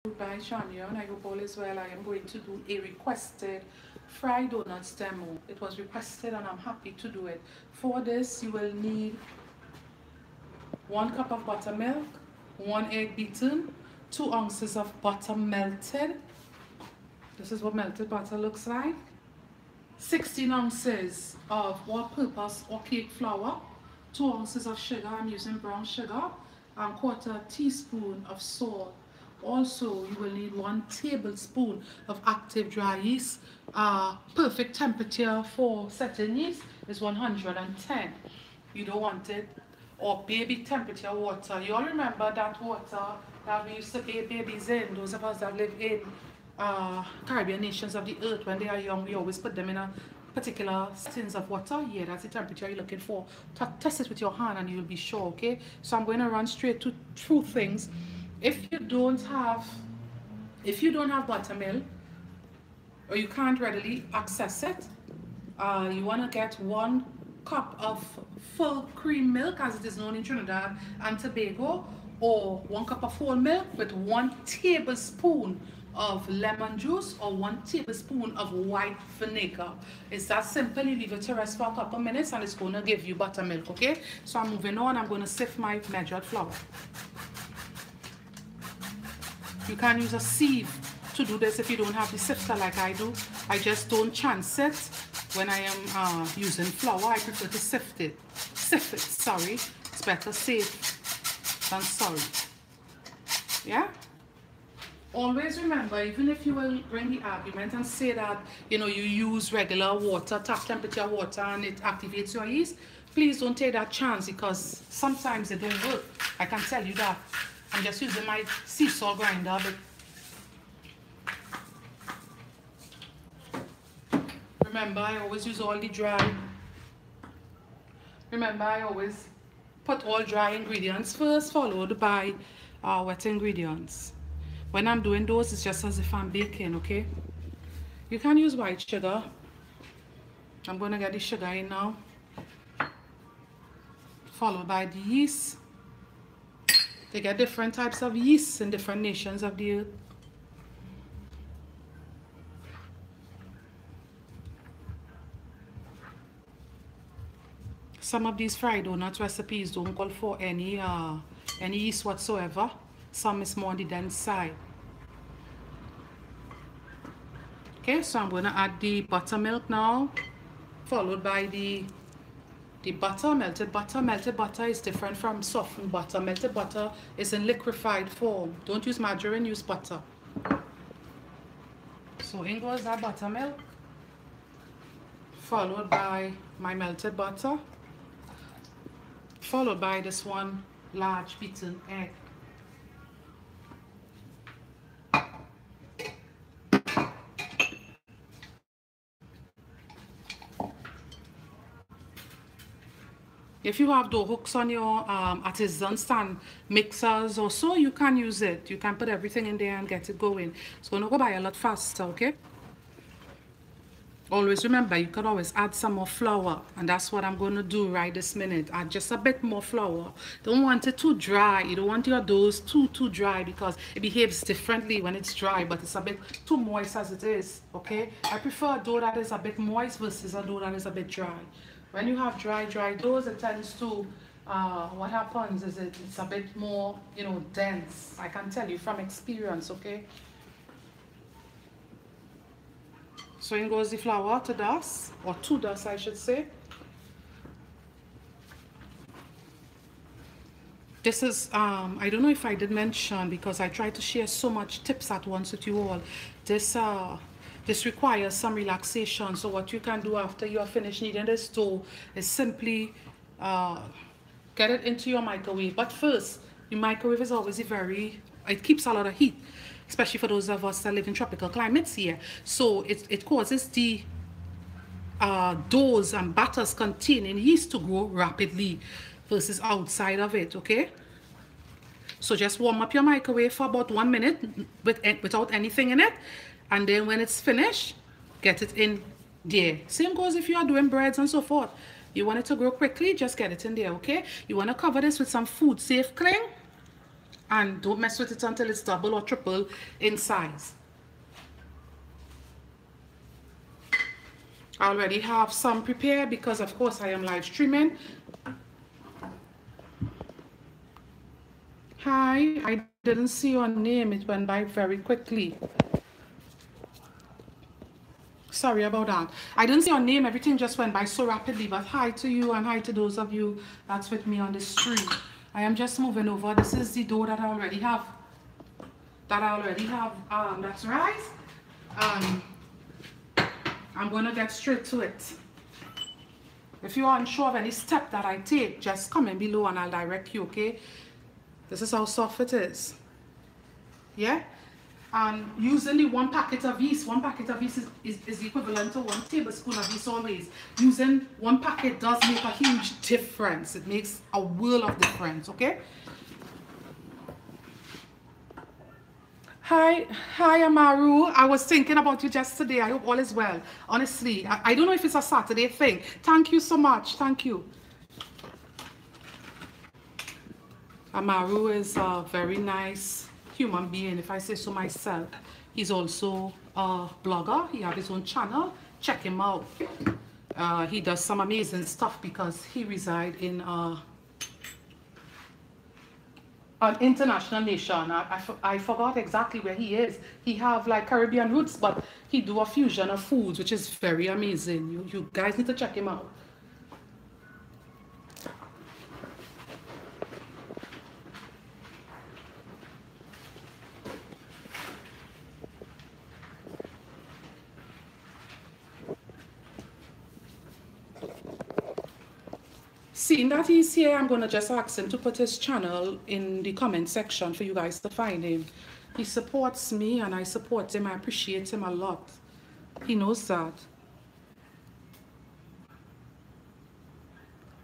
By Chamion. I hope all is well. I am going to do a requested fried donuts demo. It was requested and I'm happy to do it. For this, you will need 1 cup of buttermilk, 1 egg beaten, 2 ounces of butter melted. This is what melted butter looks like. 16 ounces of all-purpose or cake flour, 2 ounces of sugar. I'm using brown sugar, and 1/4 teaspoon of salt. Also, you will need 1 tablespoon of active dry yeast. Perfect temperature for setting yeast is 110. You don't want it, or baby temperature water. You all remember that water that we used to bathe babies in, those of us that live in Caribbean nations of the earth. When they are young, we always put them in a particular tins of water. Yeah, that's the temperature you're looking for. Test it with your hand and you'll be sure, okay? So I'm going to run straight through things. If you don't have buttermilk, or you can't readily access it, you want to get 1 cup of full cream milk, as it is known in Trinidad and Tobago, or 1 cup of whole milk with 1 tablespoon of lemon juice or 1 tablespoon of white vinegar. It's that simple. You leave it to rest for a couple minutes and it's going to give you buttermilk, okay? So I'm moving on. I'm going to sift my measured flour. You can use a sieve to do this if you don't have the sifter like I do. I just don't chance it when I am using flour. I prefer to sift it. Sorry. It's better safe than sorry. Yeah? Always remember, even if you will bring the argument and say that, you use regular water, tap temperature water, and it activates your yeast, please don't take that chance, because sometimes it don't work. I can tell you that. I'm just using my seesaw grinder, but remember, I always use all the dry. Remember, I always put all dry ingredients first, followed by wet ingredients. When I'm doing those, it's just as if I'm baking, okay? You can use white sugar. I'm going to get the sugar in now, followed by the yeast. They get different types of yeast in different nations of the earth. Some of these fried donut recipes don't call for any yeast whatsoever. Some is more on the dense side. Okay, so I'm going to add the buttermilk now, followed by the butter, melted butter. Melted butter is different from softened butter. Melted butter is in liquefied form. Don't use margarine, use butter. So in goes that buttermilk, followed by my melted butter, followed by this 1 large beaten egg. If you have dough hooks on your artisan stand mixers or so, you can use it. You can put everything in there and get it going. It's going to go by a lot faster, okay? Always remember, you can always add some more flour, and that's what I'm going to do right this minute. Add just a bit more flour. Don't want it too dry. You don't want your dough too dry, because it behaves differently when it's dry, but it's a bit too moist as it is, okay? I prefer a dough that is a bit moist versus a dough that is a bit dry. When you have dry doughs, it tends to, what happens is it's a bit more, dense. I can tell you from experience, okay? So in goes the flour to dust, or to dust I should say. This is, I don't know if I did mention, because I try to share so much tips at once with you all. This requires some relaxation. So what you can do after you are finished kneading this dough is simply get it into your microwave. But first, the microwave is always it keeps a lot of heat, especially for those of us that live in tropical climates here. So it causes the doughs and batters containing yeast to grow rapidly versus outside of it, okay? So just warm up your microwave for about 1 minute without anything in it. And then when it's finished, get it in there. Same goes if you are doing breads and so forth. You want it to grow quickly, just get it in there, okay? You want to cover this with some food safe cling. And don't mess with it until it's double or triple in size. I already have some prepared because of course I am live streaming. Hi, I didn't see your name. It went by very quickly. Sorry about that. I didn't see your name. Everything just went by so rapidly. But hi to you and hi to those of you that's with me on the stream. I am just moving over. This is the dough that I already have. That's right. I'm going to get straight to it. If you are unsure of any step that I take, just comment below and I'll direct you, okay? This is how soft it is. Yeah? And using the 1 packet of yeast, 1 packet of yeast is equivalent to 1 tablespoon of yeast always. Using 1 packet does make a huge difference. It makes a world of difference, okay? Hi Amaru. I was thinking about you just today. I hope all is well. Honestly, I don't know if it's a Saturday thing. Thank you so much. Thank you. Amaru is a very nice human being, if I say so myself. He's also a blogger. He has his own channel. Check him out. He does some amazing stuff because he resides in an international nation. I forgot exactly where he is. He have like Caribbean roots, but he do a fusion of foods, which is very amazing. You guys need to check him out. Seeing that he's here, I'm going to just ask him to put his channel in the comment section for you guys to find him. He supports me and I support him. I appreciate him a lot. He knows that.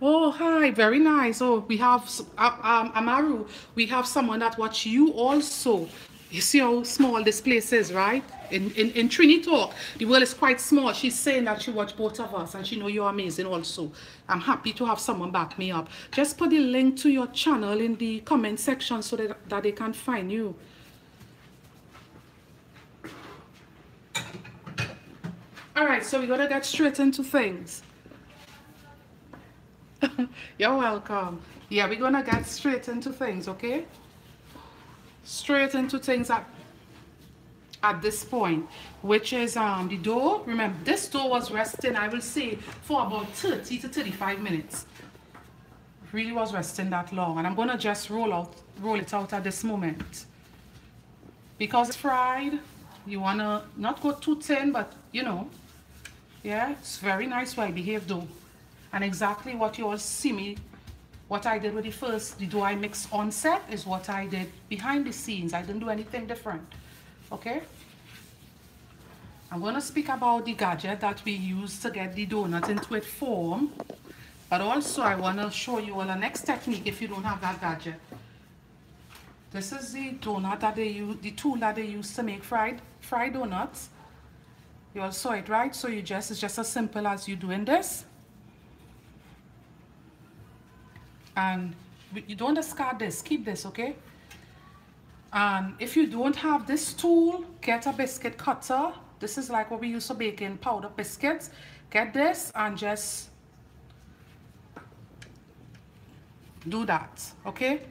Oh, hi. Very nice. Oh, we have, Amaru, we have someone that watch you also. You see how small this place is, right? In Trini Talk, the world is quite small. She's saying that she watched both of us and she know you're amazing also. I'm happy to have someone back me up. Just put the link to your channel in the comment section so that they can find you. All right, so we're going to get straight into things. You're welcome. Yeah, we're going to get straight into things, okay? Straight into things at this point, which is the dough. Remember, this dough was resting, I will say, for about 30 to 35 minutes. It really was resting that long, and I'm going to just roll it out at this moment. Because it's fried, you want to not go too thin, but you know, yeah, it's very nice, well behaved dough. And exactly what you all see me, what I did with the dough I mixed on set is what I did behind the scenes. I didn't do anything different, okay? I'm going to speak about the gadget that we use to get the donut into its form, but also I want to show you all the next technique if you don't have that gadget. This is the donut that they use, the tool that they use to make fried donuts. You all saw it, right? So it's just as simple as you doing this. And you don't discard this, keep this, okay? And if you don't have this tool, get a biscuit cutter. This is like what we use for baking powder biscuits. Get this and just do that, okay?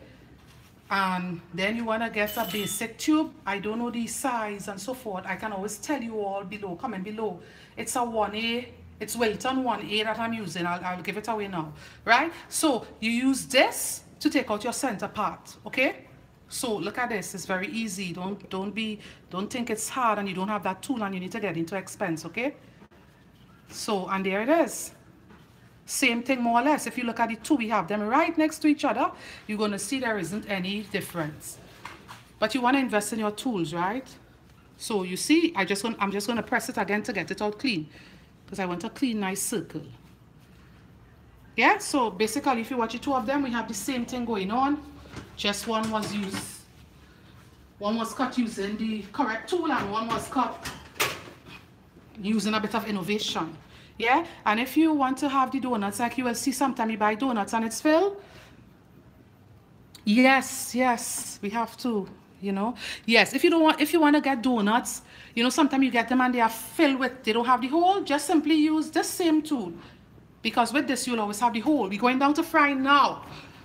And then you want to get a basic tube. I don't know the size and so forth. I can always tell you all below, comment below. It's a 1A. It's Wilton 1A that I'm using. I'll give it away now, right? So you use this to take out your center part, okay? So look at this. It's very easy. Don't think it's hard and you don't have that tool and you need to get into expense, okay? So, and there it is. Same thing more or less. If you look at the two, we have them right next to each other. You're going to see there isn't any difference. But you want to invest in your tools, right? So you see, I'm just going to press it again to get it out clean. Because I want a clean, nice circle. Yeah, so basically if you watch the two of them, we have the same thing going on. Just one was cut using the correct tool and one was cut using a bit of innovation. Yeah, and if you want to have the donuts, like you will see sometimes you buy donuts and it's filled, Yes, yes, we have to, you know. Yes, if you want to get donuts, you know, sometimes you get them and they are filled with, they don't have the hole, just simply use this same tool. Because with this, you'll always have the hole. We're going down to frying now.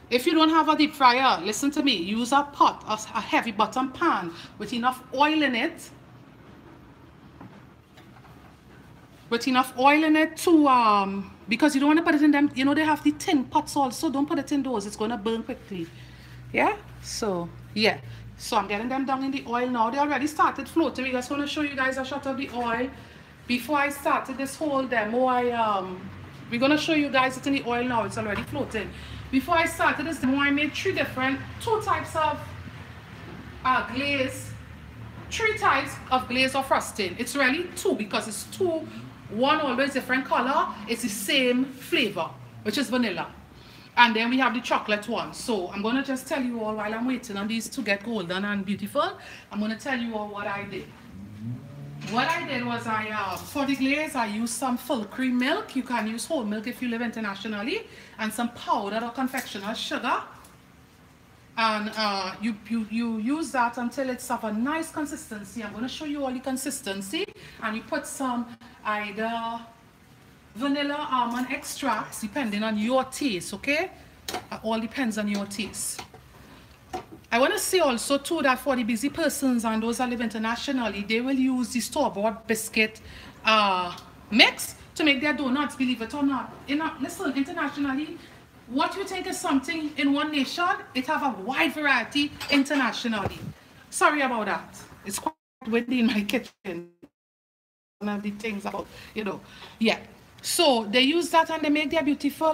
If you don't have a deep fryer, listen to me, use a pot, a heavy bottom pan with enough oil in it. To, because you don't want to put it in them, you know, they have the tin pots also. Don't put it in those, it's going to burn quickly. Yeah, so yeah, so I'm getting them down in the oil now. They already started floating. We're just going to show you guys a shot of the oil. Before I started this whole demo, we're going to show you guys it in the oil now. It's already floating. Before I started this demo, I made two types of glaze, three types of glaze or frosting. It's really two because it's two, one always different color, it's the same flavor, which is vanilla. And then we have the chocolate one. So I'm going to just tell you all while I'm waiting on these to get golden and beautiful. I'm going to tell you all what I did. What I did was for the glaze, I used some full cream milk. You can use whole milk if you live internationally. And some powdered or confectioner's sugar. And you use that until it's of a nice consistency. I'm going to show you all the consistency. And you put some either vanilla almond extracts depending on your taste, okay? It all depends on your taste. I want to say also too that for the busy persons and those that live internationally, they will use the store-bought biscuit mix to make their donuts, believe it or not. Listen, internationally, what you think is something in one nation, it have a wide variety internationally. Sorry about that. It's quite windy in my kitchen. One of the things about, you know, yeah. So they use that and they make their beautiful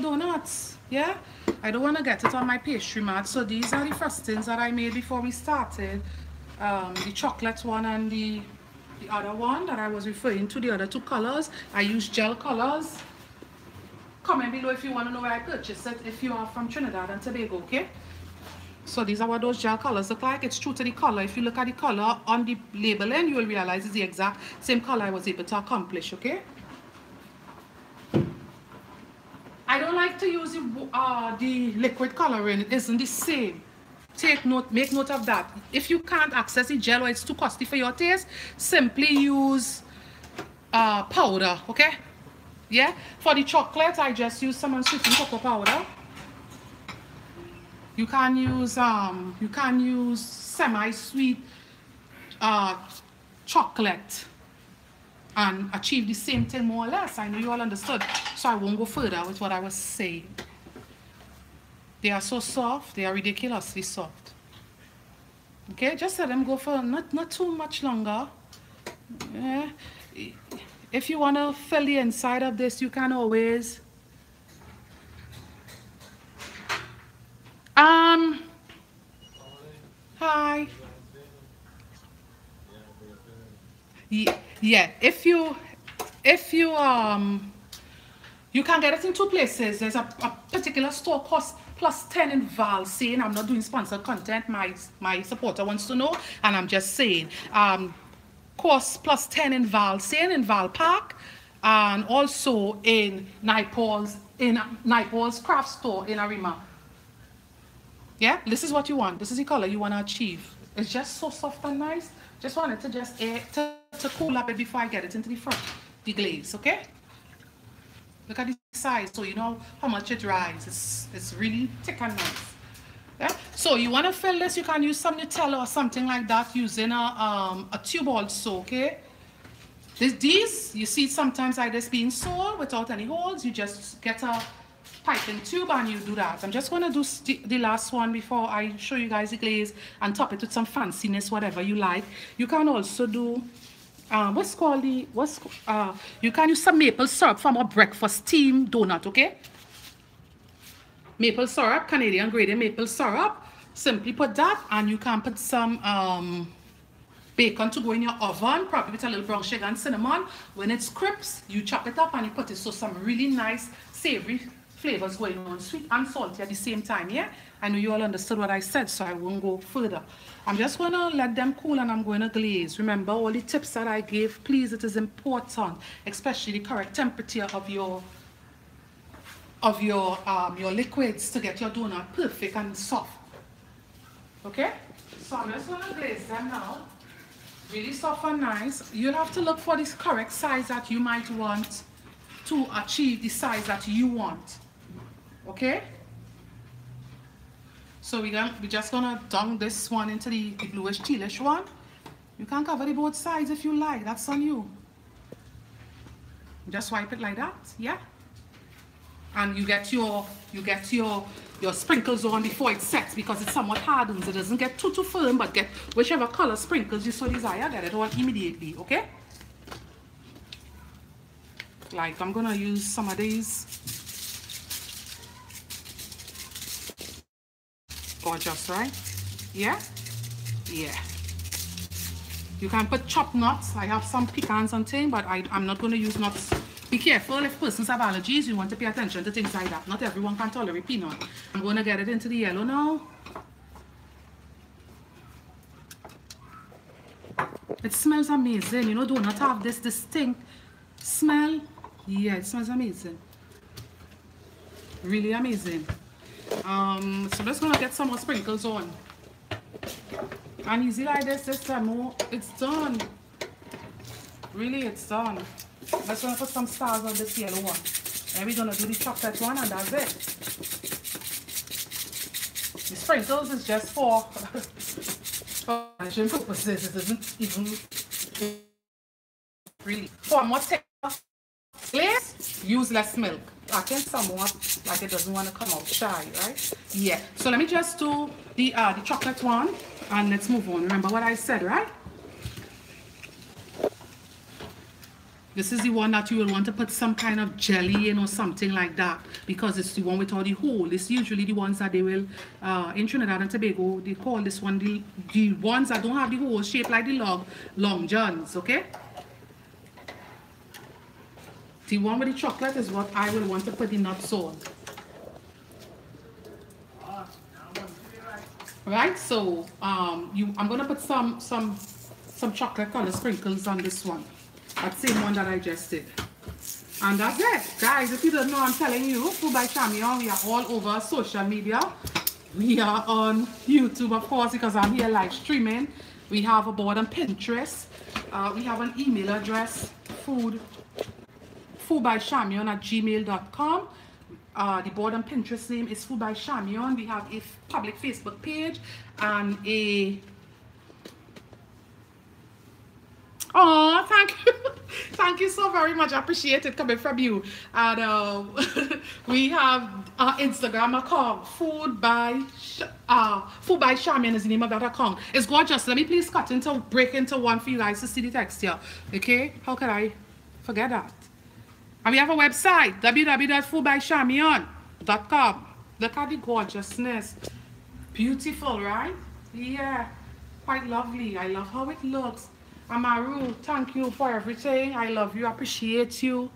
donuts. Yeah, I don't want to get it on my pastry mat. So these are the frostings that I made before we started. The chocolate one and the other one that I was referring to, the other two colors. I use gel colors. Comment below if you want to know where I purchased it, if you are from Trinidad and Tobago, okay? So these are what those gel colors look like. It's true to the color. If you look at the color on the labeling, you will realize it's the exact same color I was able to accomplish, okay? I don't like to use the liquid coloring. It isn't the same. Make note of that. If you can't access the gel or it's too costly for your taste, simply use powder, okay? Yeah? For the chocolate, I just use some unsweetened cocoa powder. You can use semi-sweet chocolate and achieve the same thing more or less. I know you all understood, so I won't go further with what I was saying. They are so soft, they are ridiculously soft. Okay, just let them go for not too much longer. Yeah. If you want to fill the inside of this, you can always hi. Yeah, if you you can get it in two places. There's a particular store cost +10 in Val, saying I'm not doing sponsored content. My supporter wants to know, and I'm just saying cost +10 in Val, saying in Val Park, and also in Naipaul's craft store in Arima. Yeah, this is what you want. This is the color you want to achieve. It's just so soft and nice. Just want it to just to cool up it before I get it into the front, the glaze, okay? Look at the size, so you know how much it rises. It's really thick and nice. Yeah? So you want to fill this, you can use some Nutella or something like that using a tube also, okay? These, you see sometimes like this being sold without any holes. You just get a piping tube and you do that. I'm just going to do the last one before I show you guys the glaze and top it with some fanciness, whatever you like. You can also do you can use some maple syrup from a breakfast steam donut, okay? Maple syrup, Canadian grade maple syrup. Simply put that, and you can put some bacon to go in your oven, probably with a little brown sugar and cinnamon. When it's crisp, you chop it up and you put it, so some really nice savory flavors going on, sweet and salty at the same time, yeah? I know you all understood what I said, so I won't go further. I'm just going to let them cool and I'm going to glaze. Remember all the tips that I gave, please, it is important, especially the correct temperature of your liquids to get your donut perfect and soft. Okay? So I'm just going to glaze them now. Really soft and nice. You'll have to look for this correct size that you might want to achieve the size that you want. Okay? So we're just gonna dunk this one into the bluish tealish one. You can cover the both sides if you like, that's on you. Just wipe it like that, yeah? And you get your sprinkles on before it sets because it somewhat hardens. It doesn't get too firm, but get whichever color sprinkles you so desire, get it on immediately, okay? Like I'm gonna use some of these. Gorgeous, right? Yeah? Yeah. You can put chopped nuts. I have some pecans and things, but I'm not going to use nuts. Be careful if persons have allergies, you want to pay attention to things like that. Not everyone can tolerate peanut. I'm going to get it into the yellow now. It smells amazing. You know, do not have this distinct smell. Yeah, it smells amazing. Really amazing. So I'm just gonna get some more sprinkles on. And easy like this time, oh, it's done. Really, it's done. I'm just gonna put some stars on this yellow one. And we're gonna do the chocolate one, and that's it. The sprinkles is just for garnishing purposes. It isn't even really. For more glaze, use less milk. I think somewhat like it doesn't want to come out shy, right? Yeah. So let me just do the chocolate one and let's move on. Remember what I said, right? This is the one that you will want to put some kind of jelly in or something like that because it's the one with all the hole. It's usually the ones that they will, in Trinidad and Tobago, they call this one the ones that don't have the hole shaped like the long johns, okay? The one with the chocolate is what I will want to put the nuts on. Right, so I'm gonna put some chocolate color sprinkles on this one. That same one that I just did. And that's it. Guys, if you don't know, I'm telling you, Food by Chamion, we are all over social media. We are on YouTube, of course, because I'm here live streaming. We have a board on Pinterest. We have an email address, foodbychamion@gmail.com. The board on Pinterest name is Food by Chamion. We have a public Facebook page and a... Oh, thank you. Thank you so very much. I appreciate it coming from you. And we have our Instagram account, Food by Chamion is the name of that account. It's gorgeous. Let me please break into one for you guys to see the text here. Okay? How could I forget that? And we have a website, www.foodbychamion.com. Look at the gorgeousness. Beautiful, right? Yeah, quite lovely. I love how it looks. Amaru, thank you for everything. I love you, appreciate you.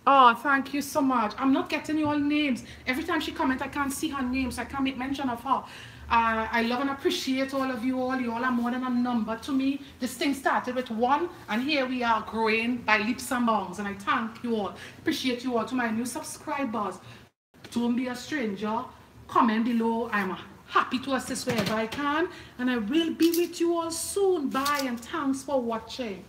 Oh, thank you so much. I'm not getting your names. Every time she comments, I can't see her name, so I can't make mention of her. I love and appreciate all of you all. You all are more than a number to me. This thing started with one, and here we are growing by leaps and bounds. And I thank you all. Appreciate you all. To my new subscribers, don't be a stranger. Comment below. I'm happy to assist wherever I can. And I will be with you all soon. Bye, and thanks for watching.